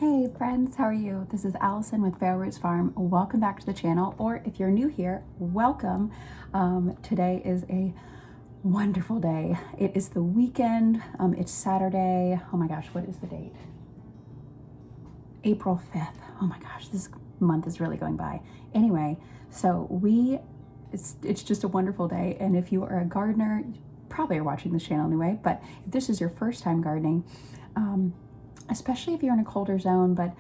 Hey friends, how are you? This is Allison with Vale Roots Farm. Welcome back to the channel, or if you're new here, welcome. Today is a wonderful day. It is the weekend. It's Saturday. Oh my gosh, what is the date? April 5th. Oh my gosh, this month is really going by. Anyway, so it's just a wonderful day. And if you are a gardener, you probably are watching this channel anyway, but if this is your first time gardening, especially if you're in a colder zone, but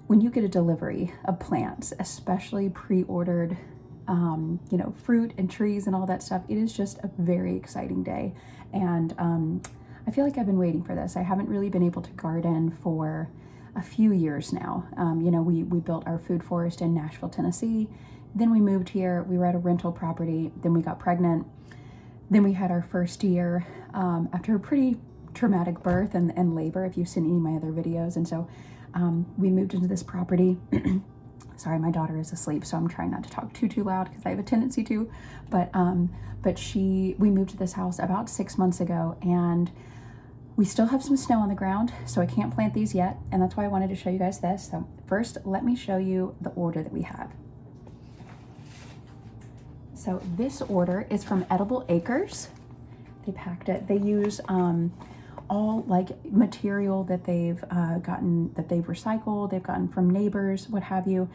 when you get a delivery of plants, especially pre-ordered, fruit and trees and all that stuff, it is just a very exciting day. And I feel like I've been waiting for this. I haven't really been able to garden for a few years now. We built our food forest in Nashville, Tennessee. Then we moved here. We were at a rental property. Then we got pregnant. Then we had our first year after a pretty traumatic birth and labor, if you've seen any of my other videos. And so we moved into this property. Sorry, my daughter is asleep, so I'm trying not to talk too loud because I have a tendency to. But we moved to this house about 6 months ago, and we still have some snow on the ground, so I can't plant these yet. And that's why I wanted to show you guys this. So first, let me show you the order that we have. So this order is from Edible Acres. They packed it. They use all like material that they've recycled, they've gotten from neighbors, what have you.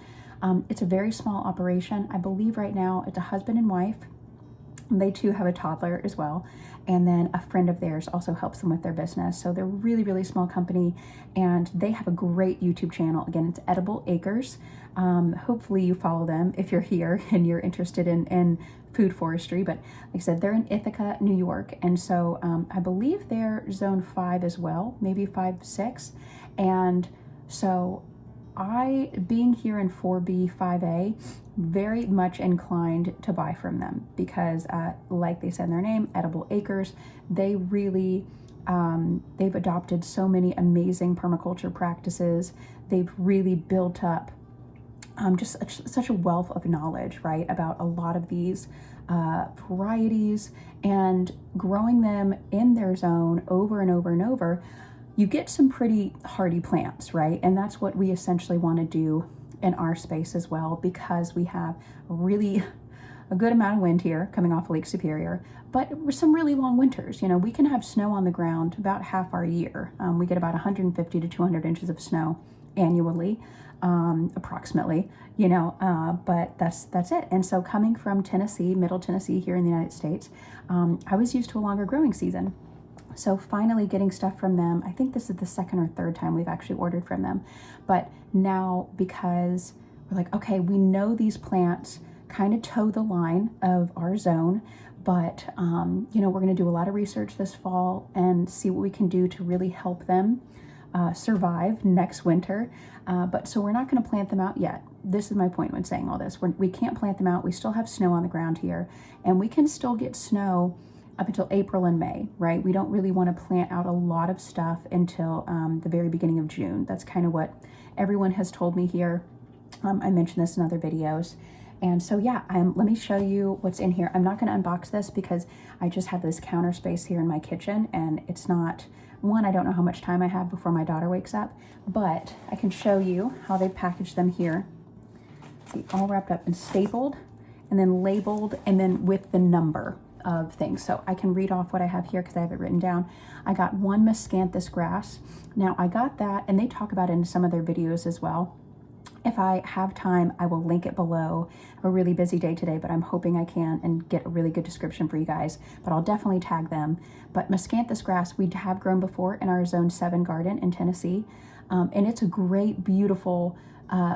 It's a very small operation. I believe right now it's a husband and wife. They too have a toddler as well. And then a friend of theirs also helps them with their business. So they're a really, really small company, and they have a great YouTube channel. Again, it's Edible Acres. Hopefully you follow them if you're here and you're interested in food forestry. But like I said, they're in Ithaca, New York. And so I believe they're zone 5 as well, maybe 5, 6. And so being here in 4B, 5A, very much inclined to buy from them because like they said in their name, Edible Acres, they really, they've adopted so many amazing permaculture practices. They've really built up just such a wealth of knowledge, right, about a lot of these varieties, and growing them in their zone over and over and over, you get some pretty hardy plants, right? And that's what we essentially want to do in our space as well, because we have a good amount of wind here coming off Lake Superior, but with some really long winters. We can have snow on the ground about half our year. We get about 150 to 200 inches of snow annually, approximately, but that's it. And so coming from Tennessee, Middle Tennessee here in the United States, I was used to a longer growing season. So finally getting stuff from them, I think this is the second or third time we've actually ordered from them. But now, because we're like, okay, we know these plants kind of toe the line of our zone, but we're going to do a lot of research this fall and see what we can do to really help them survive next winter. So we're not going to plant them out yet. This is my point when saying all this. We can't plant them out. We still have snow on the ground here, and we can still get snow up until April and May, right? We don't really want to plant out a lot of stuff until the very beginning of June. That's kind of what everyone has told me here. I mentioned this in other videos. And so yeah, let me show you what's in here. I'm not going to unbox this because I just have this counter space here in my kitchen, and it's not, I don't know how much time I have before my daughter wakes up, but I can show you how they packaged them here. See, all wrapped up and stapled and then labeled, and then with the number of things. So I can read off what I have here because I have it written down. I got one Miscanthus grass. Now I got that, and they talk about it in some of their videos as well. If I have time, I will link it below. I have a really busy day today, but I'm hoping I can and get a really good description for you guys, but I'll definitely tag them. But Miscanthus grass, we have grown before in our Zone 7 garden in Tennessee. And it's a great, beautiful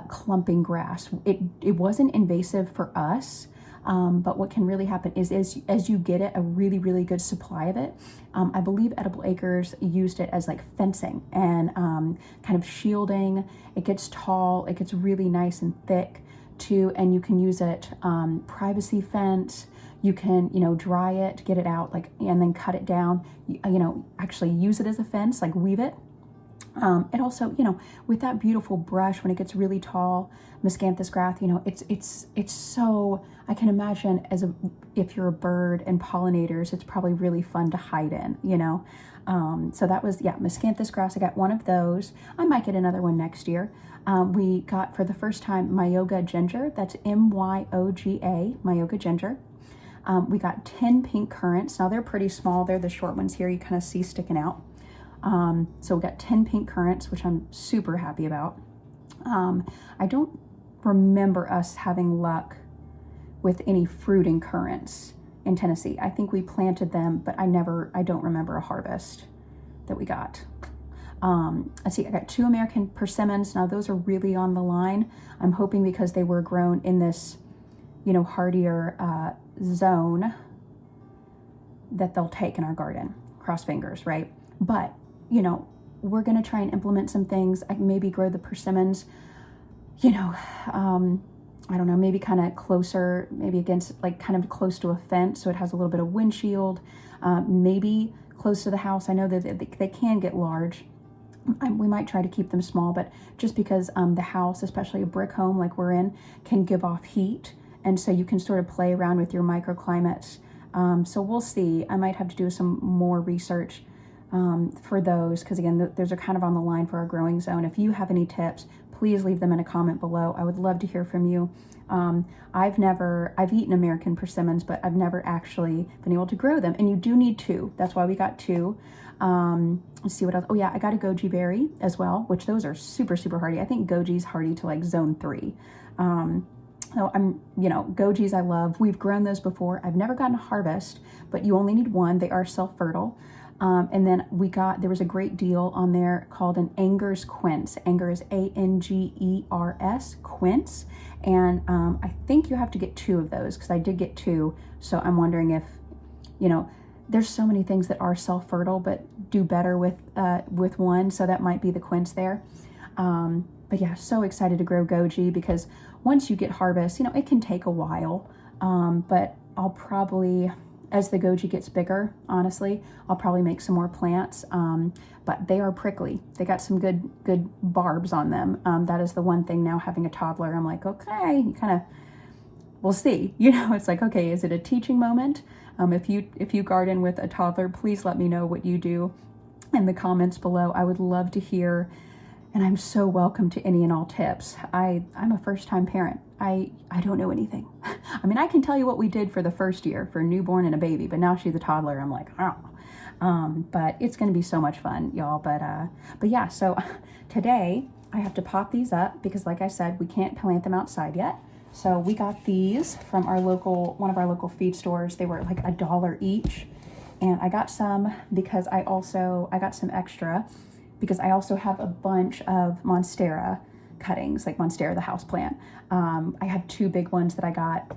clumping grass. It wasn't invasive for us. But what can really happen is as you get it, a really, really good supply of it. I believe Edible Acres used it as like fencing and kind of shielding. It gets tall, it gets really nice and thick too, and you can use it privacy fence. You can, dry it, get it out, and then cut it down. Actually use it as a fence, like weave it. And also, with that beautiful brush, when it gets really tall, Miscanthus grass, it's so, I can imagine if you're a bird and pollinators, it's probably really fun to hide in, So that was, yeah, Miscanthus grass. I got one of those. I might get another one next year. We got, for the first time, Myoga ginger. That's Myoga, Myoga ginger. We got 10 pink currants. Now they're pretty small. They're the short ones here you kind of see sticking out. So we got 10 pink currants, which I'm super happy about. I don't remember us having luck with any fruiting currants in Tennessee. I think we planted them, but I don't remember a harvest that we got. Let's see, I got 2 American persimmons. Now those are really on the line. I'm hoping because they were grown in this, hardier zone that they'll take in our garden. Cross fingers, right? But, we're going to try and implement some things. I maybe grow the persimmons, I don't know, maybe kind of closer, maybe against, like kind of close to a fence so it has a little bit of windshield, maybe close to the house. I know that they can get large. We might try to keep them small, but just because the house, especially a brick home like we're in, can give off heat. And so you can sort of play around with your microclimates. So we'll see. I might have to do some more research for those, because again, those are kind of on the line for our growing zone. If you have any tips, please leave them in a comment below. I would love to hear from you. I've eaten American persimmons, but I've never actually been able to grow them. And you do need 2. That's why we got 2. Let's see what else. Oh yeah, I got a goji berry as well, which those are super, super hardy. I think goji's hardy to like zone 3. So gojis I love. We've grown those before. I've never gotten a harvest, but you only need 1. They are self-fertile. And then there was a great deal on there called an Anger's Quince. Anger is Angers, Quince. And I think you have to get 2 of those, because I did get 2. So I'm wondering if, there's so many things that are self-fertile but do better with 1. So that might be the quince there. But yeah, so excited to grow goji, because once you get harvest, it can take a while. But I'll probably, as the goji gets bigger, honestly, I'll probably make some more plants. But they are prickly. They got some good barbs on them. That is the one thing now, having a toddler, I'm like, okay, we'll see. It's like, okay, is it a teaching moment? If you garden with a toddler, please let me know what you do in the comments below. I would love to hear, and I'm so welcome to any and all tips. I'm a first-time parent. I don't know anything. I mean, I can tell you what we did for the first year for a newborn and a baby, but now she's a toddler. I'm like, oh. But it's going to be so much fun, y'all. But yeah, so today I have to pop these up because, like I said, we can't plant them outside yet. So we got these from one of our local feed stores. They were like $1 each. And I got some because I got some extra because I also have a bunch of Monstera cuttings, like Monstera, the house plant. I have 2 big ones that I got,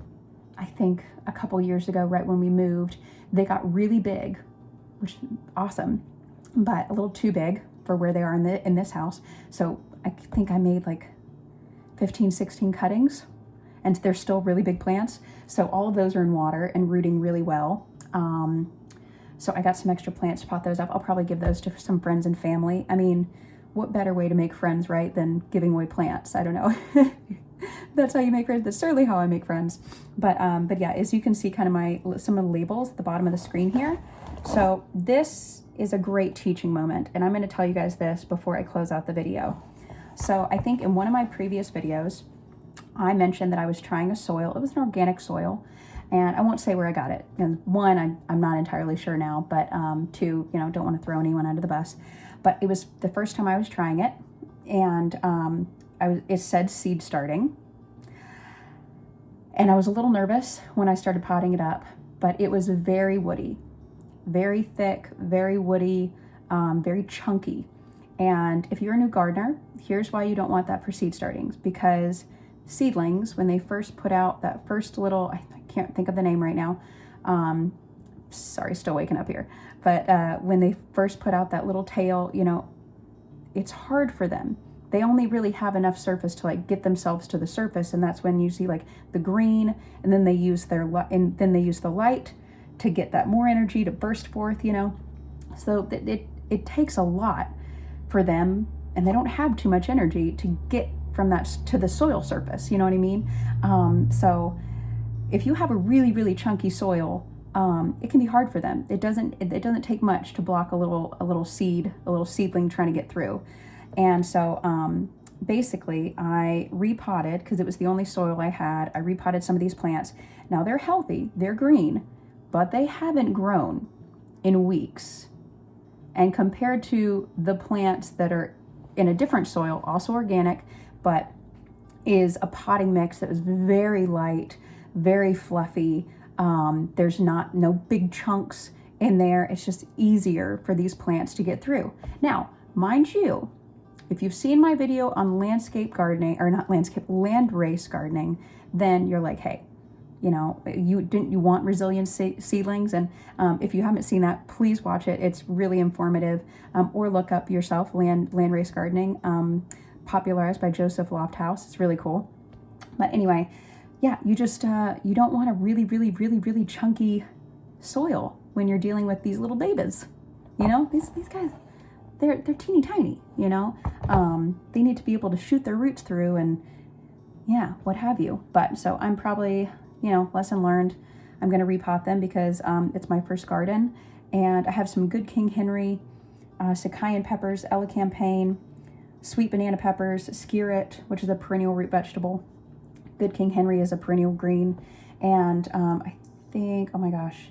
I think, a couple years ago, right when we moved. They got really big, which is awesome, but a little too big for where they are in this house. So I think I made like 15, 16 cuttings, and they're still really big plants. So all of those are in water and rooting really well. So I got some extra plants to pot those up. I'll probably give those to some friends and family. I mean, what better way to make friends, right, than giving away plants? I don't know. That's how you make friends. That's certainly how I make friends. But yeah, as you can see, kind of some of the labels at the bottom of the screen here. So this is a great teaching moment, and I'm going to tell you guys this before I close out the video. So I think in one of my previous videos, I mentioned that I was trying a soil. It was an organic soil. And I won't say where I got it. And 1, I'm not entirely sure now, but 2, don't want to throw anyone under the bus. But it was the first time I was trying it, and it said seed starting. And I was a little nervous when I started potting it up, but it was very woody, very thick, very woody, very chunky. And if you're a new gardener, here's why you don't want that for seed startings, because seedlings, when they first put out that first little, I can't think of the name right now. Sorry, still waking up here. But when they first put out that little tail, it's hard for them. They only really have enough surface to like get themselves to the surface, and that's when you see like the green, and then they use the light to get that more energy to burst forth. So it takes a lot for them, and they don't have too much energy to get from that to the soil surface. You know what I mean? So if you have a really, really chunky soil, it can be hard for them. It doesn't take much to block a little seedling trying to get through. And so basically I repotted, because it was the only soil I had. I repotted some of these plants. Now they're healthy, they're green, but they haven't grown in weeks. And compared to the plants that are in a different soil, also organic, but is a potting mix that was very light, very fluffy. There's no big chunks in there. It's just easier for these plants to get through. Now, mind you, if you've seen my video on landscape gardening, or not landscape, landrace gardening, then you're like, hey, you know, you want resilient seedlings? And if you haven't seen that, please watch it. It's really informative. Or look up yourself, landrace gardening, popularized by Joseph Lofthouse. It's really cool. But anyway, yeah, you just you don't want a really chunky soil when you're dealing with these little babies. You know, these guys, they're teeny tiny. You know, they need to be able to shoot their roots through, and yeah, what have you. But so I'm probably, you know, lesson learned. I'm going to repot them because it's my first garden, and I have some good King Henry, Sakaian peppers, Elecampane, sweet banana peppers, skirret, which is a perennial root vegetable. Good King Henry is a perennial green, and I think, oh my gosh,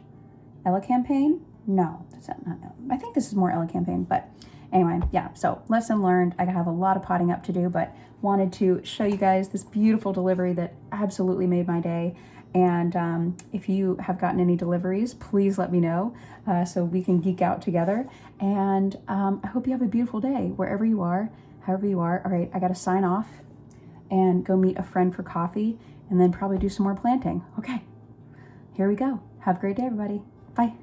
Elecampane? No, that's not. No. I think this is more Elecampane, but anyway, yeah. So lesson learned. I have a lot of potting up to do, but wanted to show you guys this beautiful delivery that absolutely made my day. And if you have gotten any deliveries, please let me know so we can geek out together. And I hope you have a beautiful day wherever you are, however you are. All right, I got to sign off and go meet a friend for coffee, and then probably do some more planting. Okay, here we go. Have a great day, everybody. Bye.